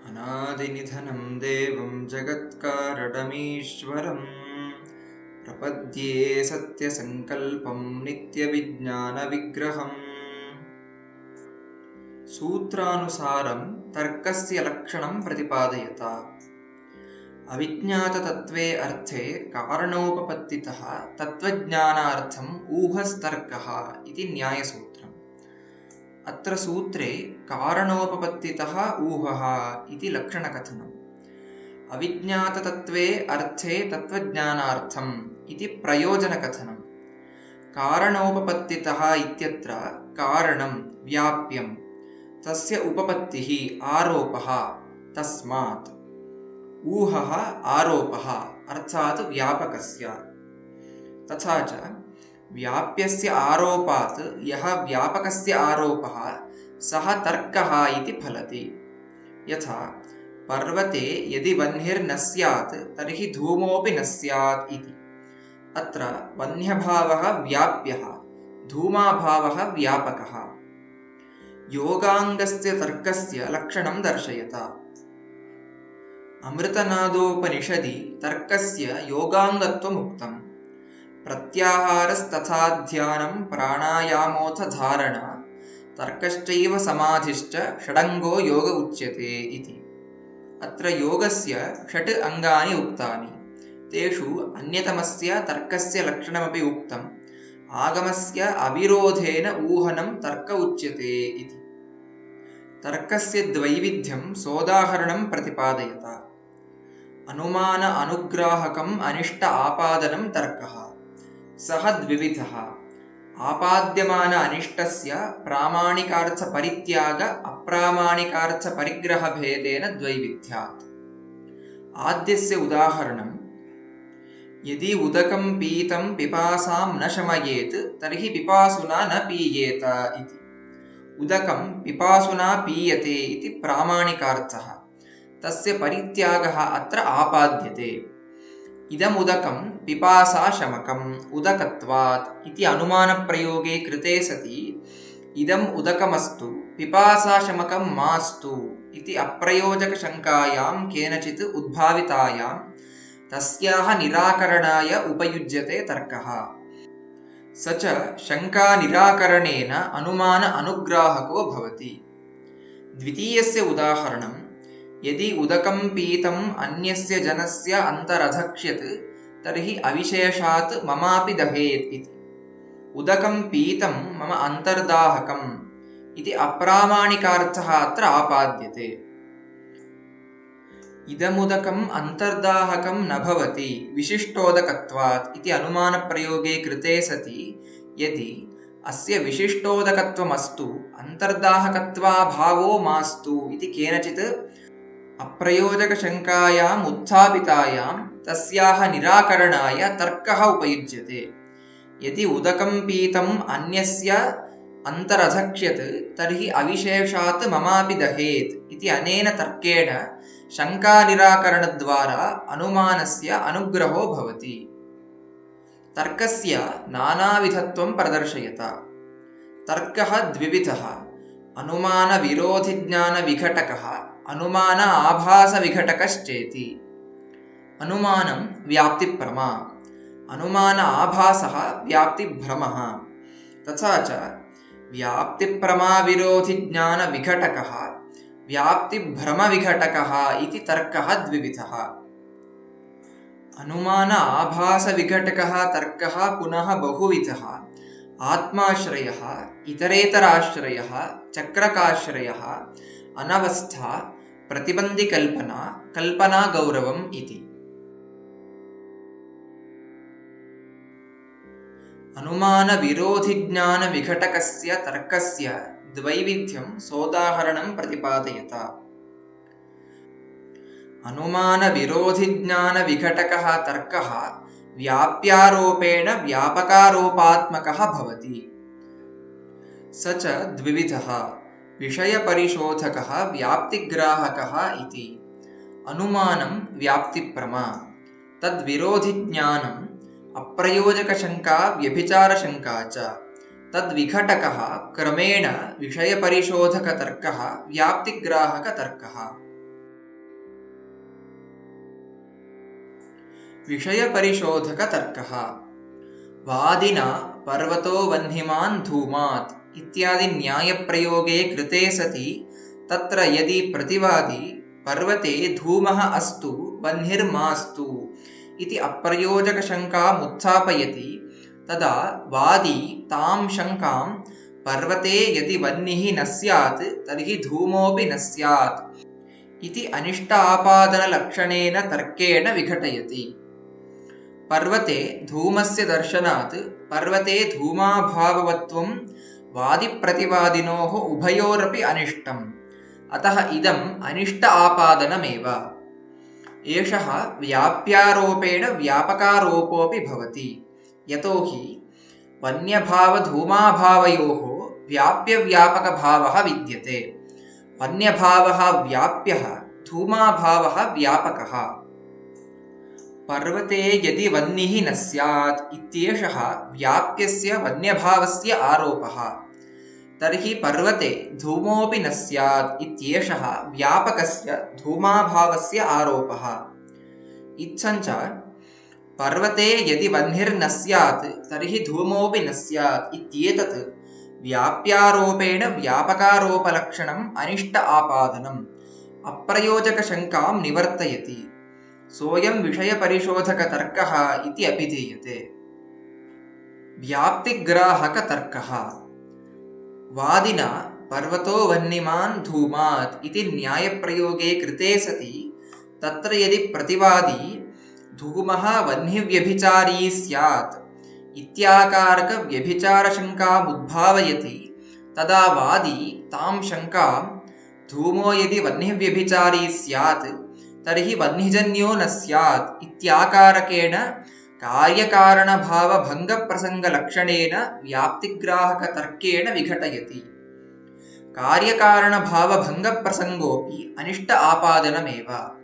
अनादिनिधनं देवं जगत्कारणमीश्वरं प्रपद्ये सत्यसङ्कल्पं नित्यविज्ञानविग्रहम्। सूत्रानुसारं तर्कस्य लक्षणं प्रतिपादयता। अविज्ञाततत्त्वे अर्थे कारणोपपत्तितः तत्त्वज्ञानार्थम् ऊहस्तर्कः इति न्यायसूत्रम्। अत्र सूत्रे कारणोपपत्तितः ऊहः इति लक्षणकथनम्। अविज्ञाततत्त्वे अर्थे तत्त्वज्ञानार्थम् इति प्रयोजनकथनम्। कारणोपपत्तितः इत्यत्र कारणं व्याप्यं, तस्य उपपत्तिः आरोपः, तस्मात् ऊहः आरोपः अर्थात् व्यापकस्य। तथा च व्याप्यस्य आरोपात् यः व्यापकस्य आरोपः सः तर्कः इति फलति। यथा पर्वते यदि वह्निर्न स्यात् तर्हि धूमोऽपि न स्यात् इति। अत्र वह्न्यभावः व्याप्यः, धूमाभावः व्यापकः। योगाङ्गस्य तर्कस्य लक्षणं दर्शयता। अमृतनादोपनिषदि तर्कस्य योगाङ्गत्वमुक्तम्। प्रत्याहारस्तथा ध्यानं प्राणायामोऽथ धारणा तर्कश्चैव समाधिश्च षडङ्गो योग उच्यते इति। अत्र योगस्य 6 अङ्गानि उक्तानि। तेषु अन्यतमस्य तर्कस्य लक्षणमपि उक्तम्। आगमस्य अविरोधेन ऊहनं तर्क उच्यते इति। तर्कस्य द्वैविध्यं सोदाहरणं प्रतिपादयता। अनुमान अनुग्राहकम् अनिष्ट आपादनं तर्कः। सः द्विविधः। आपाद्यमान अनिष्टस्य प्रामाणिकार्थपरित्याग अप्रामाणिकार्थपरिग्रहभेदेन द्वैविध्यात्। आद्यस्य उदाहरणं यदि उदकं पीतं पिपासां न शमयेत् तर्हि पिपासुना न पीयेत इति। उदकं पिपासुना पीयते इति प्रामाणिकार्थः, तस्य परित्यागः अत्र आपाद्यते। इदमुदकं पिपासाशमकम् उदकत्वात् इति अनुमानप्रयोगे कृते सति इदम् उदकमस्तु पिपासाशमकं मास्तु इति अप्रयोजकशङ्कायां केनचित् उद्भावितायां तस्याः निराकरणाय उपयुज्यते तर्कः। स च शङ्कानिराकरणेन अनुमान अनुग्राहको भवति। द्वितीयस्य उदाहरणं यदि उदकं पीतम् अन्यस्य जनस्य अन्तरधक्ष्यत् तर्हि अविशेषात् ममापि दहेत् इति। उदकं पीतं मम अन्तर्दाहकम् इति अप्रामाणिकार्थः अत्र आपाद्यते। इदमुदकम् अन्तर्दाहकं न भवति विशिष्टोदकत्वात् इति अनुमानप्रयोगे कृते सति यदि अस्य विशिष्टोदकत्वमस्तु अन्तर्दाहकत्वाभावो मास्तु इति केनचित् अप्रयोजकशङ्कायाम् उत्थापितायां तस्याः निराकरणाय तर्कः उपयुज्यते। यदि उदकं पीतम् अन्यस्य अन्तरधक्ष्यत् तर्हि अविशेषात् ममापि दहेत् इति अनेन तर्केण शङ्कानिराकरणद्वारा अनुमानस्य अनुग्रहो भवति। तर्कस्य नानाविधत्वं प्रदर्शयता। तर्कः द्विविधः। अनुमानविरोधिज्ञानविघटकः, अनुमान आभासविघटकश्चेति। अनुमानं व्याप्तिप्रमा, अनुमान आभासः व्याप्तिभ्रमः। तथा च व्याप्तिप्रमाविरोधिज्ञानविघटकः, व्याप्तिभ्रमविघटकः इति तर्कः द्विविधः। अनुमान आभासविघटकः तर्कः पुनः बहुविधः। आत्माश्रयः, इतरेतराश्रयः, चक्रकाश्रयः, अनवस्था, प्रतिबन्धिकल्पना, कल्पनागौरवम् इति। अनुमानविरोधिज्ञानविघटकस्य तर्कस्य द्वैविध्यं सोदाहरणं प्रतिपादयता। अनुमानविरोधिज्ञानविघटकः तर्कः व्याप्यारोपेण व्यापकारोपात्मकः भवति। स च द्विविधः। विषयपरिशोधकः, व्याप्तिग्राहकः इति। अनुमानं व्याप्तिप्रमा, तद्विरोधिज्ञानम् अप्रयोजकशङ्का व्यभिचारशङ्का च। तद्विघटकः क्रमेण विषयपरिशोधकतर्कः व्याप्तिग्राहकतर्कः। विषयपरिशोधकतर्कः। वादिना पर्वतो वह्निमान् धूमात् इत्यादि न्यायप्रयोगे कृते सति तत्र यदि प्रतिवादी पर्वते धूमः अस्तु वह्निर्मास्तु इति अप्रयोजकशङ्कामुत्थापयति तदा वादी तां शङ्कां पर्वते यदि वह्निः न स्यात् तर्हि धूमोऽपि न स्यात् इति अनिष्टापादनलक्षणेन तर्केण विघटयति। पर्वते धूमस्य दर्शनात् पर्वते धूमाभाववत्वं वादिप्रतिवादिनोः उभयोरपि अनिष्टम्, अतः इदम् अनिष्ट आपादनमेव। एषः व्याप्यारोपेण व्यापकारोपोऽपि भवति, यतोहि वन्यभावधूमाभावयोः व्याप्यव्यापकभावः विद्यते। वन्यभावः व्याप्यः, धूमाभावः व्यापकः। पर्वते यदि वह्निः न स्यात् इत्येषः व्याप्यस्य वन्यभावस्य आरोपः, तर्हि पर्वते धूमोऽपि न स्यात् इत्येषः व्यापकस्य धूमाभावस्य आरोपः। इत्थञ्च पर्वते यदि वह्निर्न स्यात् तर्हि धूमोऽपि न स्यात् इत्येतत् व्याप्यारोपेण व्यापकारोपलक्षणम् अनिष्ट आपादनम् अप्रयोजकशङ्कां निवर्तयति। सोऽयं विषयपरिशोधकतर्कः इति अभिधीयते। व्याप्तिग्राहकतर्कः। वादिना पर्वतो वह्निमान् धूमात् इति न्यायप्रयोगे कृते सति तत्र यदि प्रतिवादी धूमः वह्निव्यभिचारी स्यात् इत्याकारकव्यभिचारशङ्कामुद्भावयति तदा वादी तां शङ्कां धूमो यदि वह्निव्यभिचारी स्यात् तर्हि वह्निजन्यो न स्यात् इत्याकारकेण कार्यकारणभावभङ्गप्रसङ्गलक्षणेन व्याप्तिग्राहकतर्केण विघटयति। कार्यकारणभावभङ्गप्रसङ्गोऽपि अनिष्ट आपादनमेव,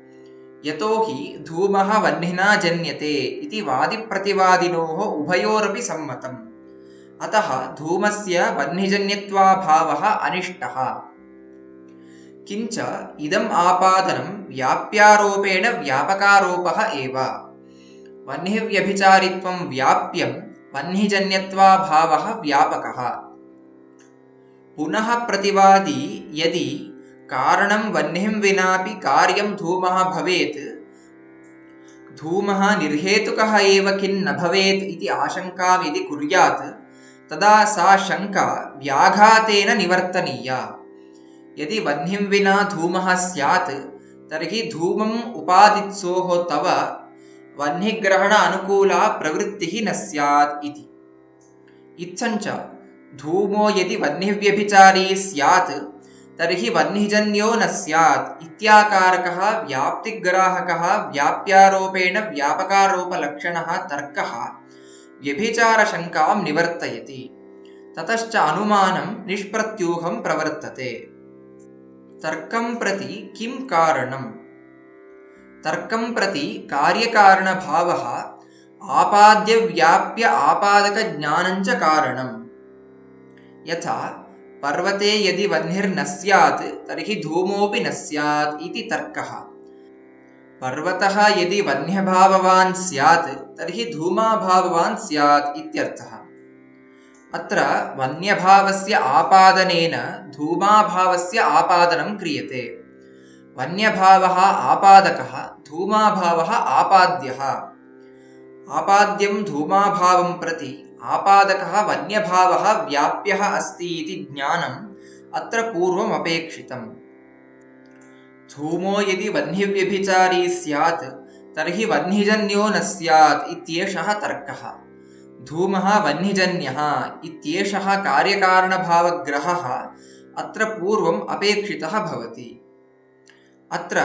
यतोहि धूमः वह्निना जन्यते इति वादिप्रतिवादिनोः उभयोरपि सम्मतम्, अतः धूमस्य वह्निजन्यत्वाभावः अनिष्टः। किञ्च इदम् आपादनं व्याप्यारोपेण व्यापकारोपः एव। वह्निव्यभिचारित्वं व्याप्यं, वह्निजन्यत्वाभावः व्यापकः। पुनः प्रतिवादी यदि कारणं वह्निं विनापि कार्यं धूमः भवेत्, धूमः निर्हेतुकः एव किन्न भवेत् इति आशङ्कां यदि कुर्यात् तदा सा शङ्का व्याघातेन निवर्तनीया। यदि वह्निं विना धूमः स्यात् तर्हि धूमम् उपादित्सोः तव वह्निग्रहण अनुकूला प्रवृत्तिः न स्यात् इति। इत्थञ्च धूमो यदि वह्निव्यभिचारी स्यात् तर्हि वह्निजन्यो न स्यात् इत्याकारकः व्याप्तिग्राहकः व्याप्यारोपेण व्यापकारोपलक्षणः तर्कः व्यभिचारशङ्कां निवर्तयति। ततश्च अनुमानं निष्प्रत्यूहं प्रवर्तते। तर्कं प्रति किं कारणम्? तर्कं प्रति कार्यकारणभावः आपाद्यव्याप्य आपादकज्ञानञ्च कारणम्। यथा पर्वते यदि वह्निर्न स्यात् तर्हि धूमोऽपि न स्यात् इति तर्कः। पर्वतः यदि वह्न्यभाववान् स्यात् तर्हि धूमाभाववान् स्यात् इत्यर्थः। अत्र वह्न्यभावस्य आपादनेन धूमाभावस्य आपादनं क्रियते। वह्न्यभावः आपादकः, धूमाभावः आपाद्यः। आपाद्यं धूमाभावं प्रति आपादकः वह्न्यभावः व्याप्यः अस्ति इति ज्ञानम् अत्र पूर्वम् अपेक्षितम्। धूमो यदि वह्निव्यभिचारी स्यात् तर्हि वह्निजन्यो न स्यात् इत्येषः तर्कः। धूमः वह्निजन्यः इत्येषः कार्यकारणभावग्रहः अत्र पूर्वम् अपेक्षितः भवति। अत्र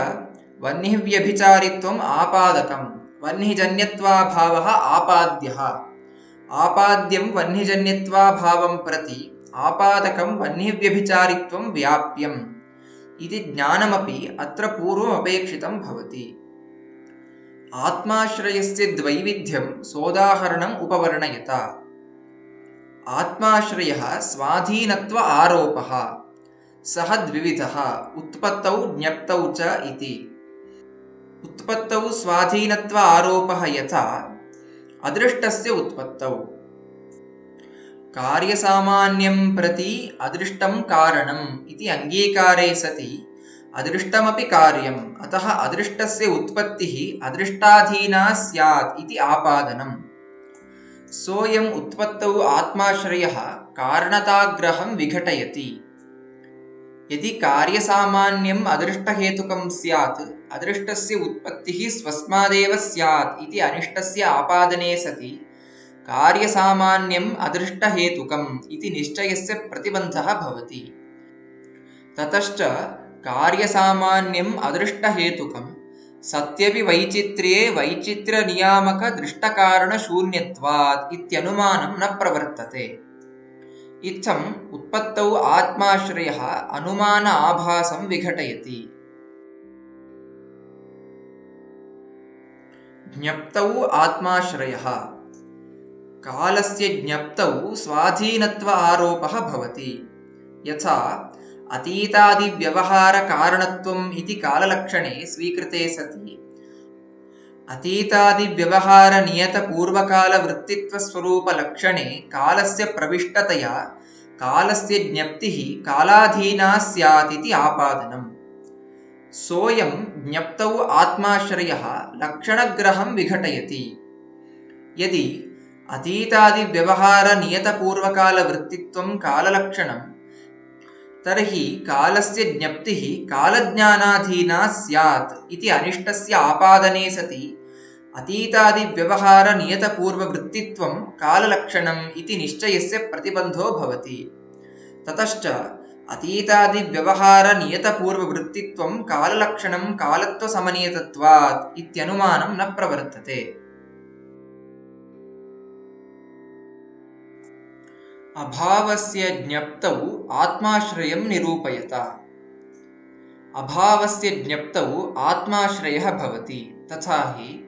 वह्निव्यभिचारित्वम् आपादकं, वह्निजन्यत्वाभावः आपाद्यः। आपाद्यं वह्निजन्यत्वाभावं प्रति आपादकं वह्निव्यभिचारित्वं व्याप्यम् इति ज्ञानमपि अत्र पूर्वम् अपेक्षितं भवति। आत्माश्रयस्य द्वैविध्यं सोदाहरणम् उपवर्णयता। आत्माश्रयः स्वाधीनत्व आरोपः, सः द्विविधः, उत्पत्तौ ज्ञप्तौ च इति। उत्पत्तौ स्वाधीनत्व आरोपः यथा अदृष्टस्य उत्पत्तौ। कार्यसामान्यं प्रति अदृष्टं कारणम् इति अङ्गीकारे सति अदृष्टमपि कार्यम्, अतः अदृष्टस्य उत्पत्तिः अदृष्टाधीना स्यात् इति आपादनम्। सोऽयम् उत्पत्तौ आत्माश्रयः कारणताग्रहं विघटयति। यदि कार्यसामान्यम् अदृष्टहेतुकं स्यात् अदृष्टस्य उत्पत्तिः स्वस्मादेव स्यात् इति अनिष्टस्य आपादने सति कार्यसामान्यम् अदृष्टहेतुकम् इति निश्चयस्य प्रतिबन्धः भवति। ततश्च कार्यसामान्यम् अदृष्टहेतुकं सत्यपि वैचित्र्ये वैचित्र्यनियामकदृष्टकारणशून्यत्वात् इत्यनुमानं न प्रवर्तते। इत्थम् उत्पत्तौ आत्माश्रयः अनुमान आभासं विघटयति। ज्ञप्तौ आत्माश्रयः। कालस्य ज्ञप्तौ स्वाधीनत्व आरोपः भवति। यथा अतीतादिव्यवहारकारणत्वम् इति काललक्षणे स्वीकृते सति अतीतादिव्यवहारनियतपूर्वकालवृत्तित्वस्वरूपलक्षणे कालस्य प्रविष्टतया कालस्य ज्ञप्तिः कालाधीना स्यात् इति आपादनम्। सोऽयं ज्ञप्तौ आत्माश्रयः लक्षणग्रहं विघटयति। यदि अतीतादिव्यवहारनियतपूर्वकालवृत्तित्वं काललक्षणं तर्हि कालस्य ज्ञप्तिः कालज्ञानाधीना स्यात् इति अनिष्टस्य आपादने सति अतीतादिव्यवहारनियतपूर्ववृत्तित्वं काललक्षणम् इति निश्चयस्य प्रतिबन्धो भवति। ततश्च अतीतादिव्यवहारनियतपूर्ववृत्तित्वं काललक्षणं कालत्वसमनियतत्वात् इत्यनुमानं न प्रवर्तते। अभावस्य ज्ञप्तौ आत्माश्रयं निरूपयत। अभावस्य ज्ञप्तौ आत्माश्रयः भवति। तथा हि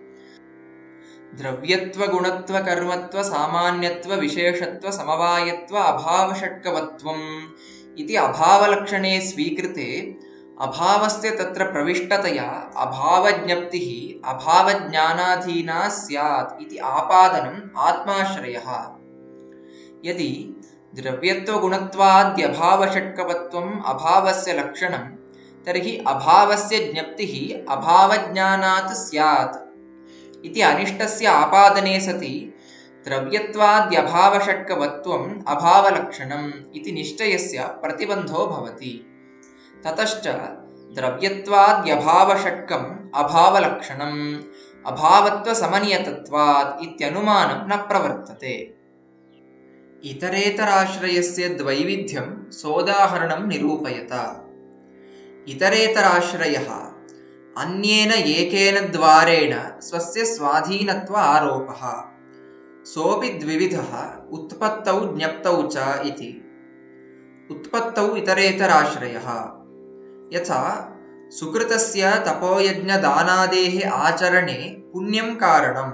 द्रव्यत्वगुणत्वकर्मत्वसामान्यत्वविशेषत्वसमवायत्व अभावषट्कवत्वम् इति अभावलक्षणे स्वीकृते अभावस्य तत्र प्रविष्टतया अभावज्ञप्तिः अभावज्ञानाधीना स्यात् इति आपादनम् आत्माश्रयः। यदि द्रव्यत्वगुणत्वाद्यभावषट्कवत्वम् अभावस्य लक्षणं तर्हि अभावस्य ज्ञप्तिः अभावज्ञानात् स्यात् इति अनिष्टस्य आपादने सति द्रव्यत्वाद्यभावषट्कवत्वम् अभावलक्षणम् इति निश्चयस्य प्रतिबन्धो भवति। ततश्च द्रव्यत्वाद्यभावषट्कम् अभावलक्षणम् अभावत्वसमनियतत्वात् इत्यनुमानं न प्रवर्तते। इतरेतराश्रयस्य द्वैविध्यं सोदाहरणं निरूपयत। इतरेतराश्रयः अन्येन एकेन द्वारेण स्वस्य स्वाधीनत्व आरोपः। सोऽपि द्विविधः उत्पत्तौ ज्ञप्तौ च इति। उत्पत्तौ इतरेतराश्रयः। यथा सुकृतस्य तपोयज्ञदानादेः आचरणे पुण्यं कारणं,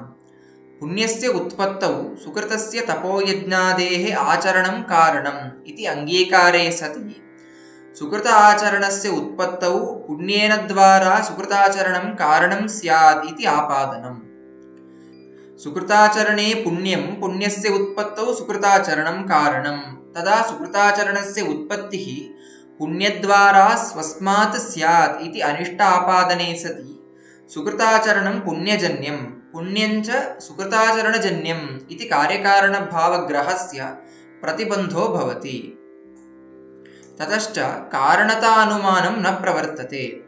पुण्यस्य उत्पत्तौ सुकृतस्य तपोयज्ञादेः आचरणं कारणम् इति अङ्गीकारे सति सुकृत आचरणस्य उत्पत्तौ पुण्येन द्वारा सुकृताचरणं कारणं स्यात् इति आपादनम्। सुकृताचरणे पुण्यं पुण्यस्य उत्पत्तौ सुकृताचरणं कारणं, तदा सुकृताचरणस्य उत्पत्तिः पुण्यद्वारा स्वस्मात् स्यात् इति अनिष्टापादने सति सुकृताचरणं पुण्यजन्यं पुण्यञ्च सुकृताचरणजन्यम् इति कार्यकारणभावग्रहस्य प्रतिबन्धो भवति। ततश्च कारणतानुमानं न प्रवर्तते।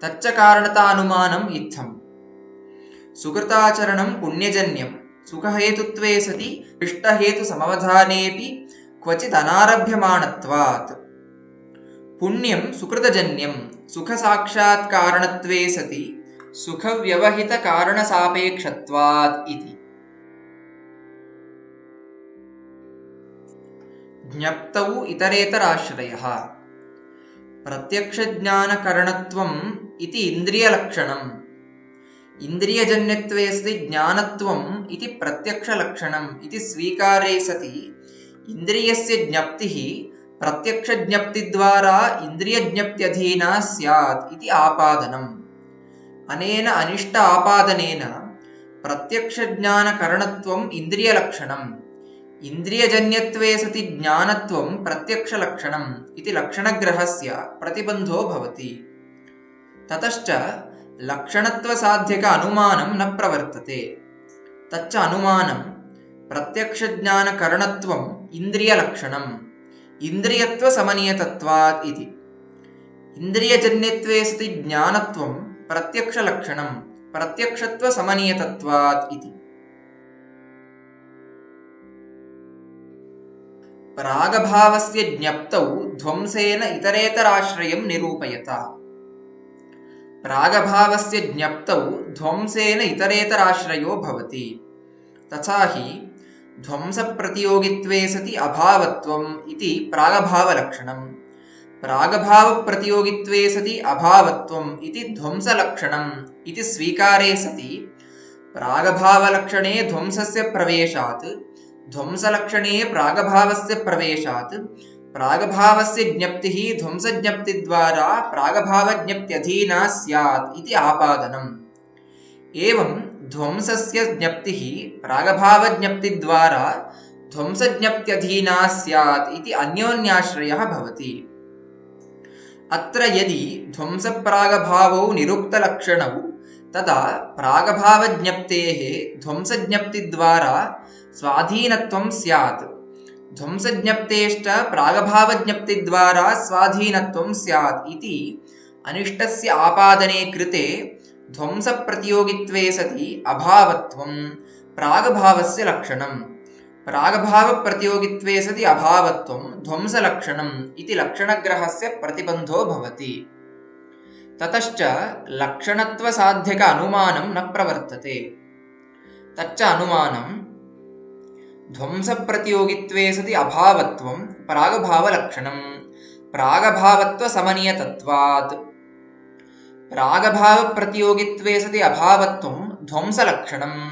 तच्च कारणतानुमानम् इत्थम्। सुकृताचरणं पुण्यजन्यं सुखहेतुत्वे सति इष्टहेतुसमवधानेऽपि क्वचित् अनारभ्यमाणत्वात्, पुण्यं सुकृतजन्यं सुखसाक्षात्कारणत्वे सति सुखव्यवहितकारणसापेक्षत्वात् इति। ज्ञप्तौ इतरेतराश्रयः। प्रत्यक्षज्ञानकरणत्वम् इति इन्द्रियलक्षणम्, इन्द्रियजन्यत्वे सति ज्ञानत्वम् इति प्रत्यक्षलक्षणम् इति स्वीकारे सति इन्द्रियस्य ज्ञप्तिः प्रत्यक्षज्ञप्तिद्वारा इन्द्रियज्ञप्त्यधीना स्यात् इति आपादनम्। अनेन अनिष्ट आपादनेन प्रत्यक्षज्ञानकरणत्वम् इन्द्रियलक्षणम् इन्द्रियजन्यत्वे सति ज्ञानत्वं प्रत्यक्षलक्षणम् इति लक्षणग्रहस्य प्रतिबन्धो भवति। ततश्च लक्षणत्वसाध्यक अनुमानं न प्रवर्तते। तच्च अनुमानं प्रत्यक्षज्ञानकरणत्वम् इन्द्रियलक्षणम् इन्द्रियत्वसमनीयतत्वात् इति। इन्द्रियजन्यत्वे सति ज्ञानत्वं प्रत्यक्षलक्षणं प्रत्यक्षत्वसमनीयतत्वात् इति। प्रागभावस्य ज्ञप्तौ ध्वंसेन इतरेतराश्रयं निरूपयत। प्रागभावस्य ज्ञप्तौ ध्वंसेन इतरेतराश्रयो भवति। तथा हि ध्वंसप्रतियोगित्वे सति अभावत्वम् इति प्रागभावलक्षणम् प्रागभावप्रतियोगित्वे सति अभावत्वम् इति ध्वंसलक्षणम् इति स्वीकारे सति प्रागभावलक्षणे ध्वंसस्य प्रवेशात् ध्वंसलक्षणे प्रागभावस्य प्रवेशात् प्रागभावस्य ज्ञप्तिः ध्वंसज्ञप्तिद्वारा प्रागभावज्ञप्त्यधीना स्यात् इति आपादनम्। एवं ध्वंसस्य ज्ञप्तिः प्रागभावज्ञप्तिद्वारा ध्वंसज्ञप्त्यधीना स्यात् इति अन्योन्याश्रयः भवति। अत्र यदि ध्वंसप्रागभावौ निरुक्तलक्षणौ तदा प्रागभावज्ञप्तेः ध्वंसज्ञप्तिद्वारा स्वाधीनत्वं स्यात् ध्वंसज्ञप्तेश्च प्रागभावज्ञप्तिद्वारा स्वाधीनत्वं स्यात् इति अनिष्टस्य आपादने कृते ध्वंसप्रतियोगित्वे सति अभावत्वं प्रागभावस्य लक्षणम् प्रागभावप्रतियोगित्वे सति अभावत्वं ध्वंसलक्षणम् इति लक्षणग्रहस्य प्रतिबन्धो भवति। ततश्च लक्षणत्वसाध्यक अनुमानं न प्रवर्तते। तच्च अनुमानं ध्वंसप्रतियोगित्वे सति अभावत्वं प्रागभावलक्षणं प्रागभावत्वसमनीयतत्वात् प्रागभावप्रतियोगित्वे सति अभावत्वं ध्वंसलक्षणं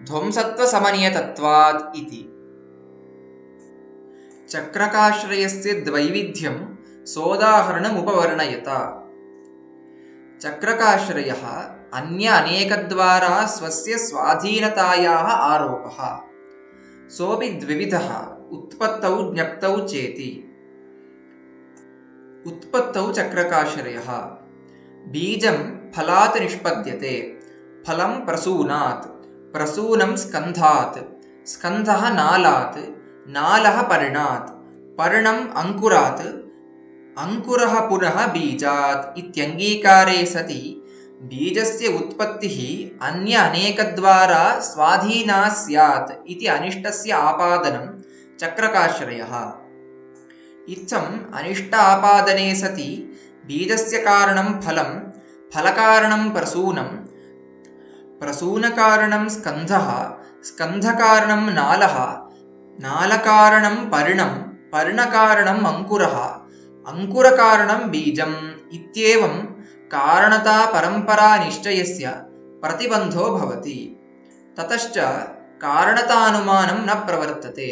ध्वंसत्वसमनीयतत्वात् इति। चक्रकाश्रयस्य द्वैविध्यं सोदाहरणमुपवर्णयत। चक्रकाश्रयः अन्य अनेकद्वारा स्वस्य स्वाधीनतायाः आरोपः। सोऽपि द्विविधः उत्पत्तौ ज्ञप्तौ चेति। उत्पत्तौ चक्रकाश्रयः बीजं फलात् निष्पद्यते फलं प्रसूनात् प्रसूनं स्कन्धात् स्कन्धः नालात् नालः पर्णात् पर्णम् अङ्कुरात् अङ्कुरः पुनः बीजात् इत्यङ्गीकारे सति बीजस्य उत्पत्तिः अन्य अनेकद्वारा स्वाधीना स्यात् इति अनिष्टस्य आपादनं चक्रकाश्रयः। इत्थम् अनिष्ट आपादने सति बीजस्य कारणं फलं फलकारणं प्रसूनं प्रसूनकारणं स्कन्धः स्कन्धकारणं नालः नालकारणं पर्णं पर्णकारणम् अङ्कुरः अङ्कुरकारणं बीजम् इत्येवं कारणता परम्परा निश्चयस्य प्रतिबन्धो भवति। ततश्च कारणतानुमानं न प्रवर्तते।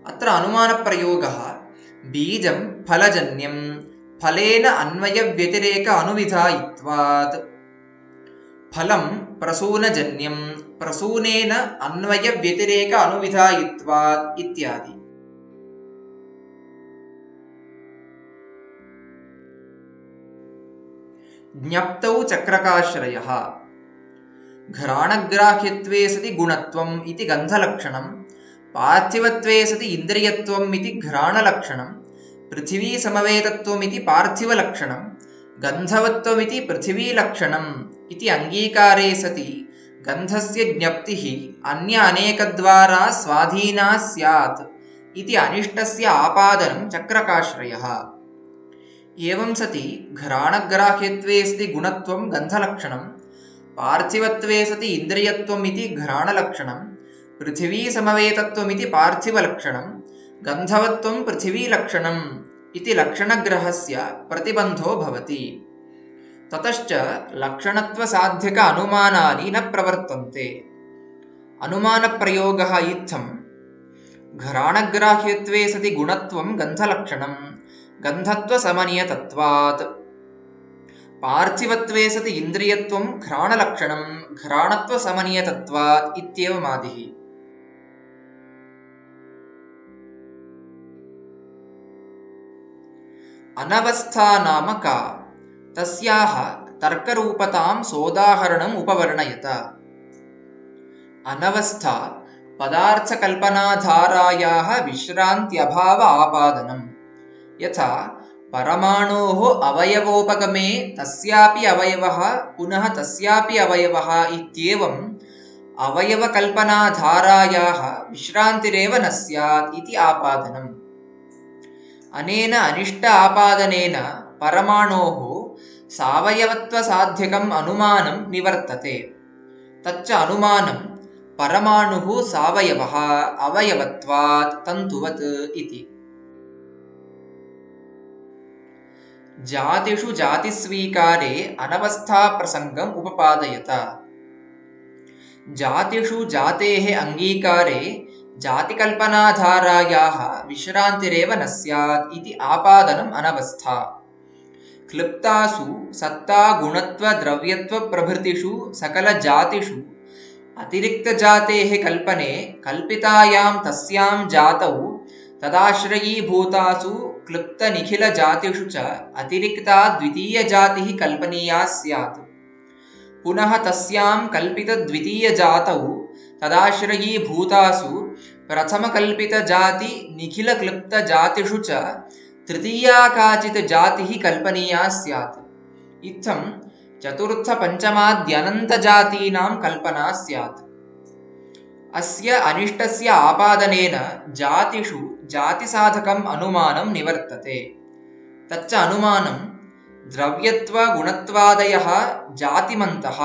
अत्र अनुमानप्रयोगः बीजं फलजन्यं फलेन अन्वयव्यतिरेक अनुविधायित्वात् फलं प्रसूनजन्यं प्रसूनेन अन्वयव्यतिरेक अनुविधायित्वात् इत्यादि। ज्ञप्तौ चक्रकाश्रयः घ्राणग्राह्यत्वे सति गुणत्वम् इति गन्धलक्षणं पार्थिवत्वे सति इन्द्रियत्वम् इति घ्राणलक्षणं पृथिवीसमवेतत्वम् इति पार्थिवलक्षणं गन्धवत्वमिति पृथिवीलक्षणम् इति अङ्गीकारे सति गन्धस्य ज्ञप्तिः अन्य अनेकद्वारा स्वाधीना स्यात् इति अनिष्टस्य आपादनं चक्रकाश्रयः। एवं सति घ्राणग्राह्यत्वे सति गुणत्वं गन्धलक्षणं पार्थिवत्वे सति इन्द्रियत्वम् इति घ्राणलक्षणं पृथिवीसमवेतत्वमिति पार्थिवलक्षणं गन्धवत्वं पृथिवीलक्षणम् इति लक्षणग्रहस्य प्रतिबन्धो भवति। ततश्च लक्षणत्वसाध्यक अनुमानानि न प्रवर्तन्ते। अनुमानप्रयोगः इत्थं घ्राणग्राह्यत्वे सति गुणत्वं गन्धलक्षणं गन्धत्वसमनीयतत्वात् पार्थिवत्वे सति इन्द्रियत्वं घ्राणलक्षणं घ्राणत्वसमनीयतत्वात् इत्येवमादिः। अनवस्था नाम का? तस्याः तर्करूपतां सोदाहरणम् उपवर्णयत। अनवस्था पदार्थकल्पनाधारायाः विश्रान्त्यभाव आपादनम्। यथा परमाणोः अवयवोपगमे तस्यापि अवयवः पुनः तस्यापि अवयवः इत्येवम् अवयवकल्पनाधारायाः विश्रान्तिरेव न स्यात् इति आपादनम्। अनेन अनिष्ट आपादनेन परमाणोः सावयवत्वसाध्यकम् अनुमानं निवर्तते। तच्च अनुमानं परमाणुः सावयवः अवयवत्वात् तन्तुवत् इति। जातिषु जातिस्वीकारे अनवस्थाप्रसङ्गम् उपपादयत। जातिषु जातेः अङ्गीकारे जातिकल्पनाधारायाः विश्रान्तिरेव न स्यात् इति आपादनम् अनवस्था। क्लृप्तासु सत्ता गुणत्व द्रव्यत्व प्रभृतिषु सकलजातिषु अतिरिक्तजातेः कल्पने कल्पितायां तस्यां जातौ तदाश्रयीभूतासु क्लृप्तनिखिलजातिषु च अतिरिक्ता द्वितीयजातिः कल्पनीया स्यात्। पुनः तस्यां कल्पितद्वितीयजातौ तदाश्रयीभूतासु प्रथमकल्पितजाति निखिलक्लृप्तजातिषु च तृतीया काचित् जातिः कल्पनीया स्यात्। इत्थं चतुर्थपञ्चमाद्यनन्तजातीनां कल्पना स्यात्। अस्य अनिष्टस्य आपादनेन जातिषु जातिसाधकम् अनुमानं निवर्तते। तच्च अनुमानं द्रव्यत्वगुणत्वादयः जातिमन्तः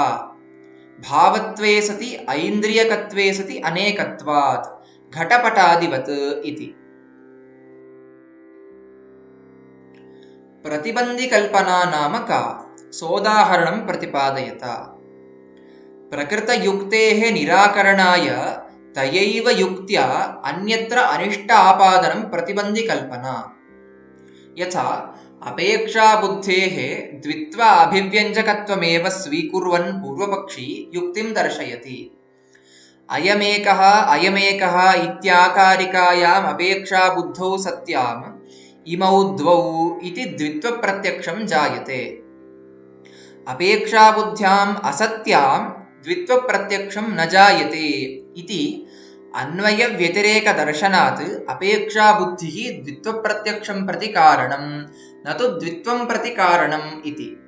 भावत्वे सति ऐन्द्रियकत्वे सति अनेकत्वात् घटपटादिवत् इति। प्रतिबन्धिकल्पना नाम का? सोदाहरणं प्रतिपादयत। प्रकृतयुक्तेः निराकरणाय तयैव युक्त्या अन्यत्र अनिष्ट आपादनं प्रतिबन्धिकल्पना। यथा अपेक्षाबुद्धेः द्वित्व अभिव्यञ्जकत्वमेव स्वीकुर्वन् पूर्वपक्षी युक्तिं दर्शयति। अयमेकः अयमेकः इत्याकारिकायाम् अपेक्षाबुद्धौ सत्याम् इमौ द्वौ इति द्वित्वप्रत्यक्षं जायते। अपेक्षाबुद्ध्याम् असत्यां द्वित्वप्रत्यक्षं न जायते इति अन्वयव्यतिरेकदर्शनात् अपेक्षाबुद्धिः द्वित्वप्रत्यक्षं प्रति कारणं न तु द्वित्वं प्रति कारणम् इति।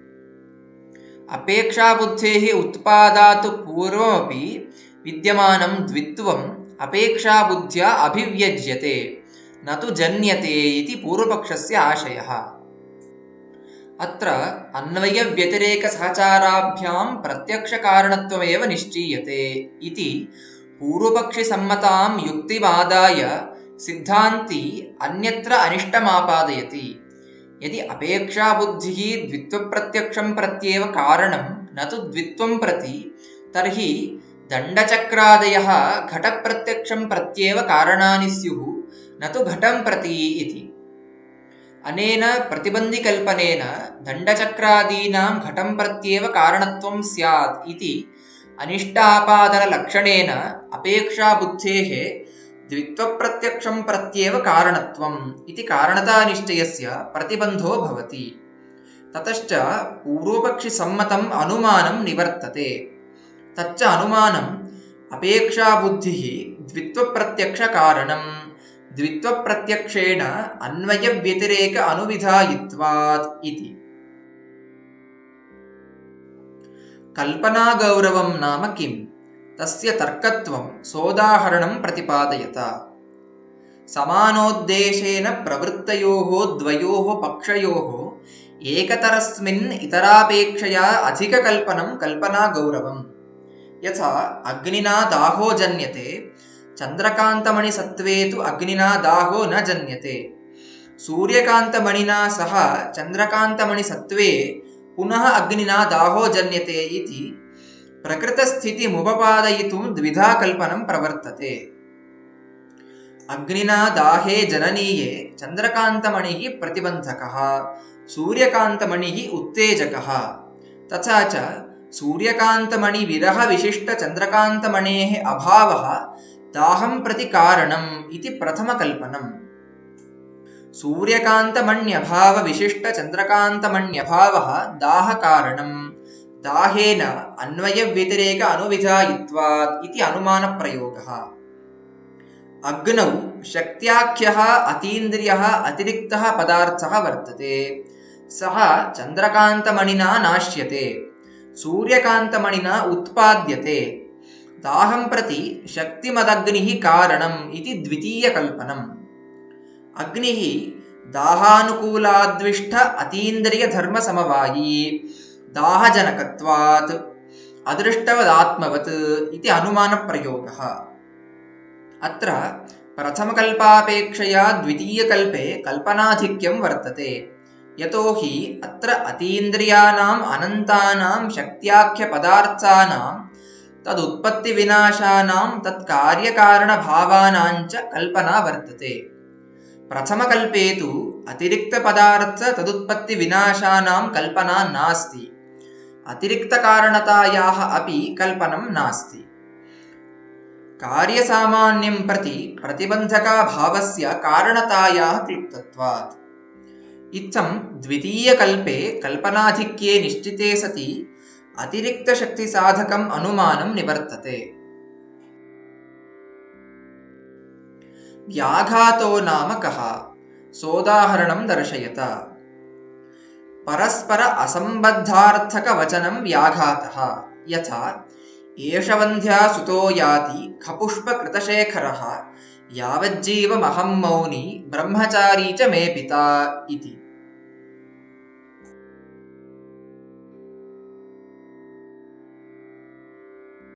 अपेक्षाबुद्धेः उत्पादात् पूर्वमपि विद्यमानं द्वित्वम् अपेक्षाबुद्ध्या अभिव्यज्यते न तु जन्यते इति पूर्वपक्षस्य आशयः। अत्र अन्वयव्यतिरेकसहचाराभ्यां प्रत्यक्षकारणत्वमेव निश्चीयते इति पूर्वपक्षिसम्मतां युक्तिमादाय सिद्धान्ती अन्यत्र अनिष्टमापादयति। यदि अपेक्षाबुद्धिः द्वित्वप्रत्यक्षं प्रत्येव कारणं न तु द्वित्वं प्रति, तर्हि दण्डचक्रादयः घटप्रत्यक्षं प्रत्येव कारणानि स्युः न तु घटं प्रति इति। अनेन प्रतिबन्धिकल्पनेन दण्डचक्रादीनां घटं प्रत्येव कारणत्वं स्यात् इति अनिष्टापादनलक्षणेन अपेक्षाबुद्धेः द्वित्वप्रत्यक्षं प्रत्येव कारणत्वम् इति कारणतानिश्चयस्य प्रतिबन्धो भवति। ततश्च पूर्वपक्षिसम्मतम् अनुमानं निवर्तते। तच्च अनुमानम् अपेक्षाबुद्धिः द्वित्वप्रत्यक्षकारणं द्वित्वप्रत्यक्षेण अन्वयव्यतिरेक अनुविधायित्वात् इति। कल्पनागौरवं नाम किं? तस्य तर्कत्वं सोदाहरणं प्रतिपादयत। समानोद्देशेन प्रवृत्तयोः द्वयोः पक्षयोः एकतरस्मिन् इतरापेक्षया अधिककल्पनं कल्पनागौरवम्। यथा अग्निना दाहो जन्यते, चन्द्रकान्तमणिसत्त्वे तु अग्निना दाहो न जन्यते। सूर्यकान्तमणिना सह चन्द्रकान्तमणिसत्त्वे पुनः अग्निना दाहो जन्यते इति प्रकृतस्थितिमुपपादयितुं द्विधा कल्पनं प्रवर्तते। अग्निना दाहे जननीये चन्द्रकान्तमणिः प्रतिबन्धकः, सूर्यकान्तमणिः उत्तेजकः तथा च सूर्यकान्तमणिविरहविशिष्टचन्द्रकान्तमणेः अभावः दाहं प्रति कारणम् इति प्रथमकल्पनम्। सूर्यकान्तमण्यभावविशिष्टचन्द्रकान्तमण्यभावः दाहकारणम् दाहेन अन्वयव्यतिरेक अनुविधायित्वात् इति अनुमानप्रयोगः। अग्नौ शक्त्याख्यः अतीन्द्रियः अतिरिक्तः पदार्थः वर्तते। सः चन्द्रकान्तमणिना नाश्यते, सूर्यकान्तमणिना उत्पाद्यते। दाहं प्रति शक्तिमदग्निः कारणम् इति द्वितीयकल्पनम्। अग्निः दाहानुकूलाद्विष्ट अतीन्द्रियधर्मसमवायी दाहजनकत्वात् अदृष्टवदात्मवत् इति अनुमानप्रयोगः। अत्र प्रथमकल्पापेक्षया द्वितीयकल्पे कल्पनाधिक्यं वर्तते, यतो हि अत्र अतीन्द्रियाणाम् अनन्तानां शक्त्याख्यपदार्थानां तदुत्पत्तिविनाशानां तत्कार्यकारणभावानां च कल्पना वर्तते। प्रथमकल्पे तु अतिरिक्तपदार्थ तदुत्पत्तिविनाशानां कल्पना नास्ति, अतिरिक्तकारणतायाः अपि कल्पनं नास्ति। कार्यसामान्यं प्रति प्रतिबन्धकाभावस्य कारणतायाः क्लुप्तत्वात्। इत्थं द्वितीयकल्पे कल्पनाधिक्ये निश्चिते सति अतिरिक्तशक्तिसाधकम् अनुमानं निवर्तते। व्याघातो नाम कः? सोदाहरणं दर्शयत। परस्पर असम्बद्धार्थकवचनं व्याघातः। यथा एष वन्ध्या सुतो याति खपुष्पकृतशेखरः यावज्जीवमहं मौनी ब्रह्मचारी च मे पिता इति।